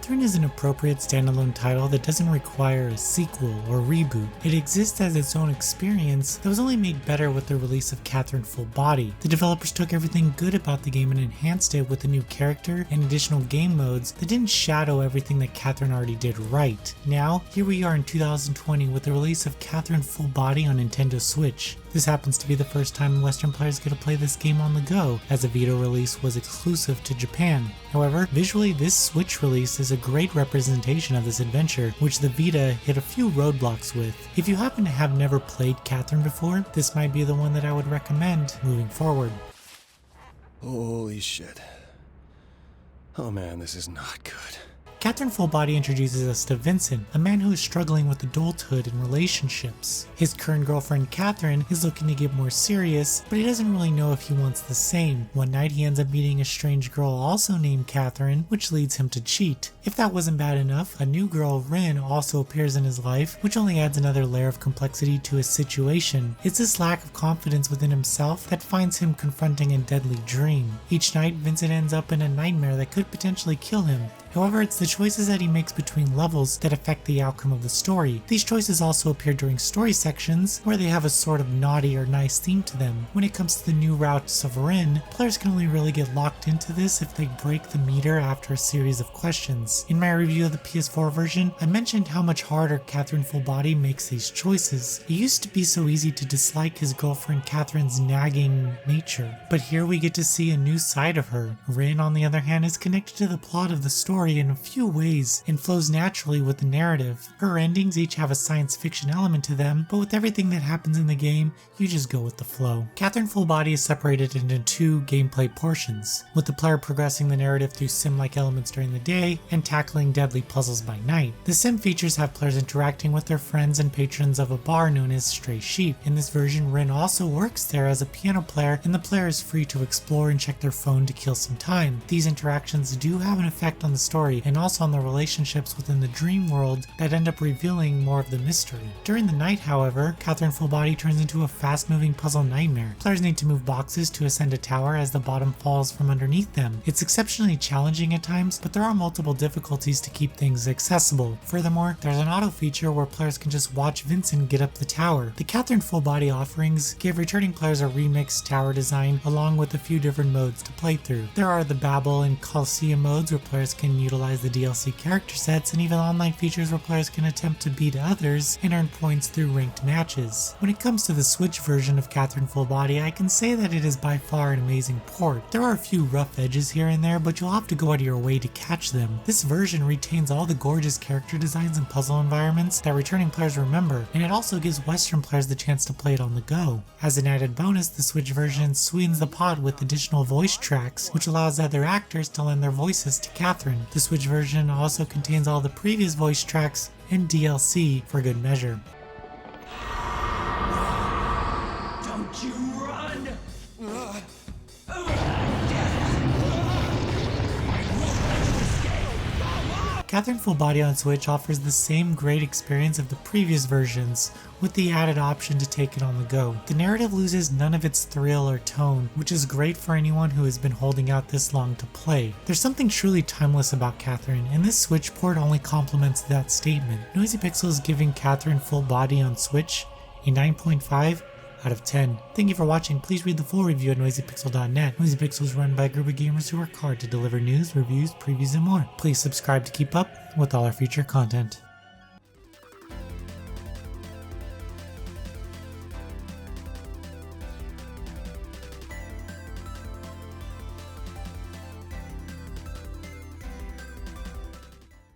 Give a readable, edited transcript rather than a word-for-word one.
Catherine is an appropriate standalone title that doesn't require a sequel or reboot. It exists as its own experience that was only made better with the release of Catherine Full Body. The developers took everything good about the game and enhanced it with a new character and additional game modes that didn't shadow everything that Catherine already did right. Now, here we are in 2020 with the release of Catherine Full Body on Nintendo Switch. This happens to be the first time Western players get to play this game on the go, as the Vita release was exclusive to Japan. However, visually this Switch release is a great representation of this adventure, which the Vita hit a few roadblocks with. If you happen to have never played Catherine before, this might be the one that I would recommend moving forward. Holy shit. Oh man, this is not good. Catherine Full Body introduces us to Vincent, a man who is struggling with adulthood and relationships. His current girlfriend Catherine is looking to get more serious, but he doesn't really know if he wants the same. One night he ends up meeting a strange girl also named Catherine, which leads him to cheat. If that wasn't bad enough, a new girl, Rin, also appears in his life, which only adds another layer of complexity to his situation. It's this lack of confidence within himself that finds him confronting a deadly dream. Each night, Vincent ends up in a nightmare that could potentially kill him. However, it's the choices that he makes between levels that affect the outcome of the story. These choices also appear during story sections, where they have a sort of naughty or nice theme to them. When it comes to the new routes of Rin, players can only really get locked into this if they break the meter after a series of questions. In my review of the PS4 version, I mentioned how much harder Catherine Full Body makes these choices. It used to be so easy to dislike his girlfriend Catherine's nagging nature, but here we get to see a new side of her. Rin, on the other hand, is connected to the plot of the story in a few ways and flows naturally with the narrative. Her endings each have a science fiction element to them, but with everything that happens in the game, you just go with the flow. Catherine Full Body is separated into two gameplay portions, with the player progressing the narrative through sim-like elements during the day and tackling deadly puzzles by night. The sim features have players interacting with their friends and patrons of a bar known as Stray Sheep. In this version, Rin also works there as a piano player, and the player is free to explore and check their phone to kill some time. These interactions do have an effect on the story and also on the relationships within the dream world that end up revealing more of the mystery. During the night, however, Catherine Full Body turns into a fast-moving puzzle nightmare. Players need to move boxes to ascend a tower as the bottom falls from underneath them. It's exceptionally challenging at times, but there are multiple difficulties to keep things accessible. Furthermore, there's an auto feature where players can just watch Vincent get up the tower. The Catherine Full Body offerings give returning players a remixed tower design along with a few different modes to play through. There are the Babel and Coliseum modes where players can utilize the DLC character sets, and even online features where players can attempt to beat others and earn points through ranked matches. When it comes to the Switch version of Catherine Full Body, I can say that it is by far an amazing port. There are a few rough edges here and there, but you'll have to go out of your way to catch them. This version retains all the gorgeous character designs and puzzle environments that returning players remember, and it also gives Western players the chance to play it on the go. As an added bonus, the Switch version sweetens the pot with additional voice tracks, which allows other actors to lend their voices to Catherine. The Switch version also contains all the previous voice tracks and DLC for good measure. Don't you run! Catherine Full Body on Switch offers the same great experience of the previous versions, with the added option to take it on the go. The narrative loses none of its thrill or tone, which is great for anyone who has been holding out this long to play. There's something truly timeless about Catherine, and this Switch port only complements that statement. Noisy Pixel is giving Catherine Full Body on Switch a 9.5 out of 10. Thank you for watching. Please read the full review at noisypixel.net. Noisy Pixel is run by a group of gamers who work hard to deliver news, reviews, previews, and more. Please subscribe to keep up with all our future content.